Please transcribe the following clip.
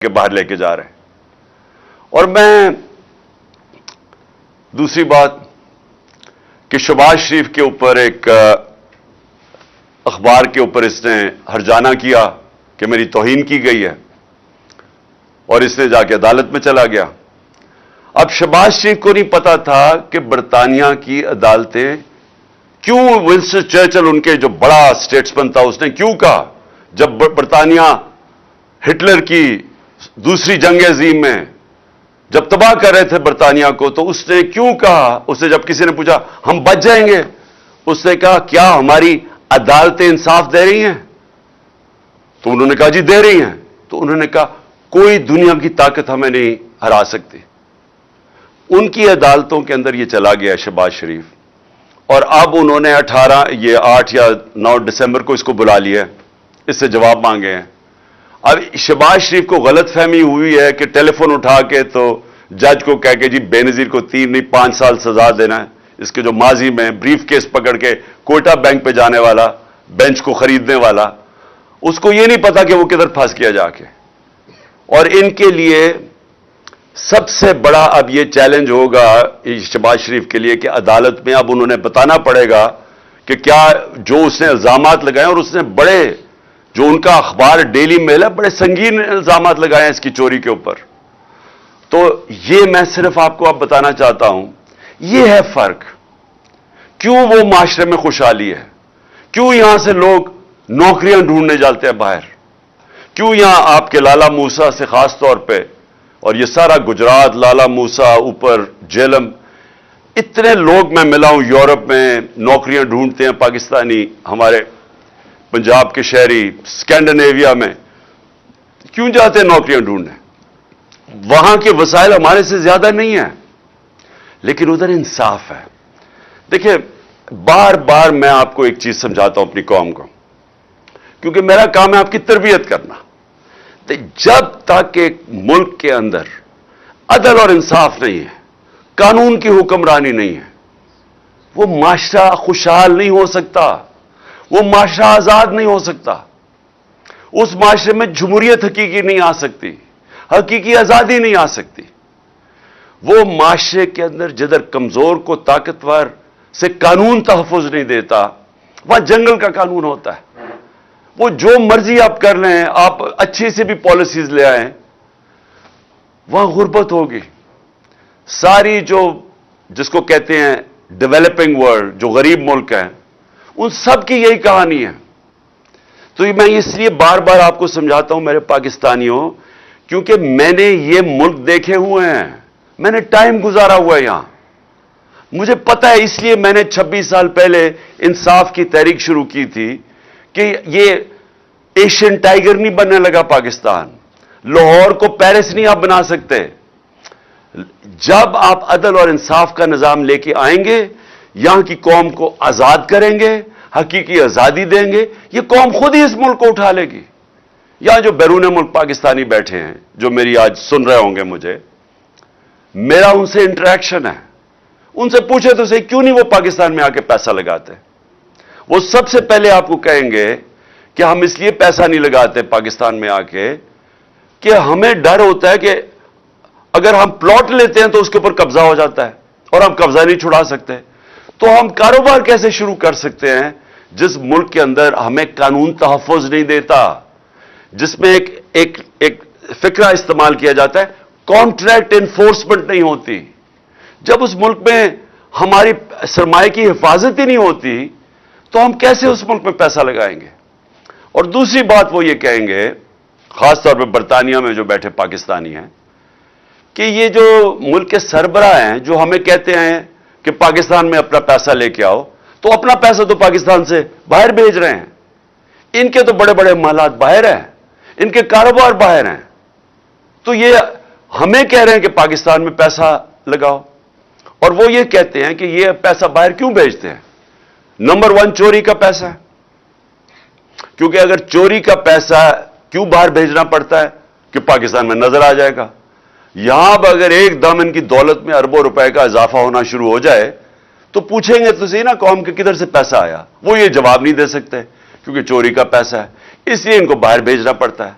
کے باہر لے کے جا رہے ہیں۔ اور میں دوسری بات کہ شہباز شریف کے اوپر ایک اخبار کے اوپر اس نے ہرجانہ کیا کہ میری توہین کی گئی ہے اور اس نے جا کے عدالت میں چلا گیا۔ اب شہباز شریف کو نہیں پتا تھا کہ برطانیہ کی عدالتیں کیوں ونسٹن چرچل ان کے جو بڑا اسٹیٹسمین تھا اس نے کیوں کہا جب برطانیہ ہٹلر کی دوسری جنگ عظیم میں جب تباہ کر رہے تھے برطانیہ کو تو اس نے کیوں کہا، اسے جب کسی نے پوچھا ہم بچ جائیں گے، اس نے کہا کیا ہماری عدالتیں انصاف دے رہی ہیں؟ تو انہوں نے کہا جی دے رہی ہیں۔ تو انہوں نے کہا کوئی دنیا کی طاقت ہمیں نہیں ہرا سکتی۔ ان کی عدالتوں کے اندر یہ چلا گیا شہباز شریف، اور اب انہوں نے 8 یا 9 دسمبر کو اس کو بلا لیا، اس سے جواب مانگے ہیں۔ اب شہباز شریف کو غلط فہمی ہوئی ہے کہ ٹیلی فون اٹھا کے تو جج کو کہہ کے جی بے نظیر کو 3 نہیں 5 سال سزا دینا ہے۔ اس کے جو ماضی میں بریف کیس پکڑ کے کوئٹہ بینک پہ جانے والا، بینچ کو خریدنے والا، اس کو یہ نہیں پتا کہ وہ کدھر پھنس گیا جا کے۔ اور ان کے لیے سب سے بڑا اب یہ چیلنج ہوگا شہباز شریف کے لیے کہ عدالت میں اب انہوں نے بتانا پڑے گا کہ کیا جو اس نے الزامات لگائے، اور اس نے بڑے جو ان کا اخبار ڈیلی میل ہے بڑے سنگین الزامات لگائے ہیں اس کی چوری کے اوپر۔ تو یہ میں صرف آپ کو اب بتانا چاہتا ہوں، یہ ہے فرق۔ کیوں وہ معاشرے میں خوشحالی ہے، کیوں یہاں سے لوگ نوکریاں ڈھونڈنے جاتے ہیں باہر، کیوں یہاں آپ کے لالا موسیٰ سے خاص طور پہ، اور یہ سارا گجرات، لالا موسیٰ، اوپر جیلم، اتنے لوگ میں ملا ہوں یورپ میں نوکریاں ڈھونڈتے ہیں پاکستانی، ہمارے پنجاب کے شہری اسکینڈینیویا میں کیوں جاتے ہیں نوکریاں ڈھونڈنے؟ وہاں کے وسائل ہمارے سے زیادہ نہیں ہیں، لیکن ادھر انصاف ہے۔ دیکھیں بار بار میں آپ کو ایک چیز سمجھاتا ہوں اپنی قوم کو، کیونکہ میرا کام ہے آپ کی تربیت کرنا۔ جب تک ایک ملک کے اندر عدل اور انصاف نہیں ہے، قانون کی حکمرانی نہیں ہے، وہ معاشرہ خوشحال نہیں ہو سکتا، وہ معاشرہ آزاد نہیں ہو سکتا، اس معاشرے میں جمہوریت حقیقی نہیں آ سکتی، حقیقی آزادی نہیں آ سکتی۔ وہ معاشرے کے اندر جدھر کمزور کو طاقتور سے قانون تحفظ نہیں دیتا، وہاں جنگل کا قانون ہوتا ہے۔ وہ جو مرضی آپ کر لیں، آپ اچھی سے بھی پالیسیز لے آئیں، وہاں غربت ہوگی۔ ساری جو جس کو کہتے ہیں ڈیولپنگ ورلڈ، جو غریب ملک ہیں، ان سب کی یہی کہانی ہے۔ تو میں اس لیے بار بار آپ کو سمجھاتا ہوں میرے پاکستانیوں، کیونکہ میں نے یہ ملک دیکھے ہوئے ہیں، میں نے ٹائم گزارا ہوا ہے یہاں، مجھے پتا ہے۔ اس لیے میں نے 26 سال پہلے انصاف کی تحریک شروع کی تھی کہ یہ ایشین ٹائیگر نہیں بننے لگا پاکستان، لاہور کو پیرس نہیں آپ بنا سکتے۔ جب آپ عدل اور انصاف کا نظام لے کے آئیں گے، یہاں کی قوم کو آزاد کریں گے، حقیقی آزادی دیں گے، یہ قوم خود ہی اس ملک کو اٹھا لے گی۔ یہاں جو بیرون ملک پاکستانی بیٹھے ہیں، جو میری آج سن رہے ہوں گے مجھے، میرا ان سے انٹریکشن ہے، ان سے پوچھے تو صحیح کیوں نہیں وہ پاکستان میں آ کے پیسہ لگاتے؟ وہ سب سے پہلے آپ کو کہیں گے کہ ہم اس لیے پیسہ نہیں لگاتے پاکستان میں آ کے کہ ہمیں ڈر ہوتا ہے کہ اگر ہم پلاٹ لیتے ہیں تو اس کے اوپر قبضہ ہو جاتا ہے اور ہم قبضہ نہیں چھڑا سکتے۔ تو ہم کاروبار کیسے شروع کر سکتے ہیں جس ملک کے اندر ہمیں قانون تحفظ نہیں دیتا، جس میں ایک فکرہ استعمال کیا جاتا ہے، کانٹریکٹ انفورسمنٹ نہیں ہوتی۔ جب اس ملک میں ہماری سرمایہ کی حفاظت ہی نہیں ہوتی تو ہم کیسے اس ملک میں پیسہ لگائیں گے؟ اور دوسری بات وہ یہ کہیں گے، خاص طور پہ برطانیہ میں جو بیٹھے پاکستانی ہیں، کہ یہ جو ملک کے سربراہ ہیں جو ہمیں کہتے ہیں کہ پاکستان میں اپنا پیسہ لے کے آؤ، تو اپنا پیسہ تو پاکستان سے باہر بھیج رہے ہیں، ان کے تو بڑے بڑے محلات باہر ہیں، ان کے کاروبار باہر ہیں، تو یہ ہمیں کہہ رہے ہیں کہ پاکستان میں پیسہ لگاؤ، اور وہ یہ کہتے ہیں کہ یہ پیسہ باہر کیوں بھیجتے ہیں؟ نمبر 1 چوری کا پیسہ ہے، کیونکہ اگر چوری کا پیسہ کیوں باہر بھیجنا پڑتا ہے کہ پاکستان میں نظر آ جائے گا۔ یہاں اب اگر ایک دم ان کی دولت میں اربوں روپے کا اضافہ ہونا شروع ہو جائے تو پوچھیں گے تو صحیح نا قوم کے کدھر سے پیسہ آیا؟ وہ یہ جواب نہیں دے سکتے کیونکہ چوری کا پیسہ ہے، اس لیے ان کو باہر بھیجنا پڑتا ہے۔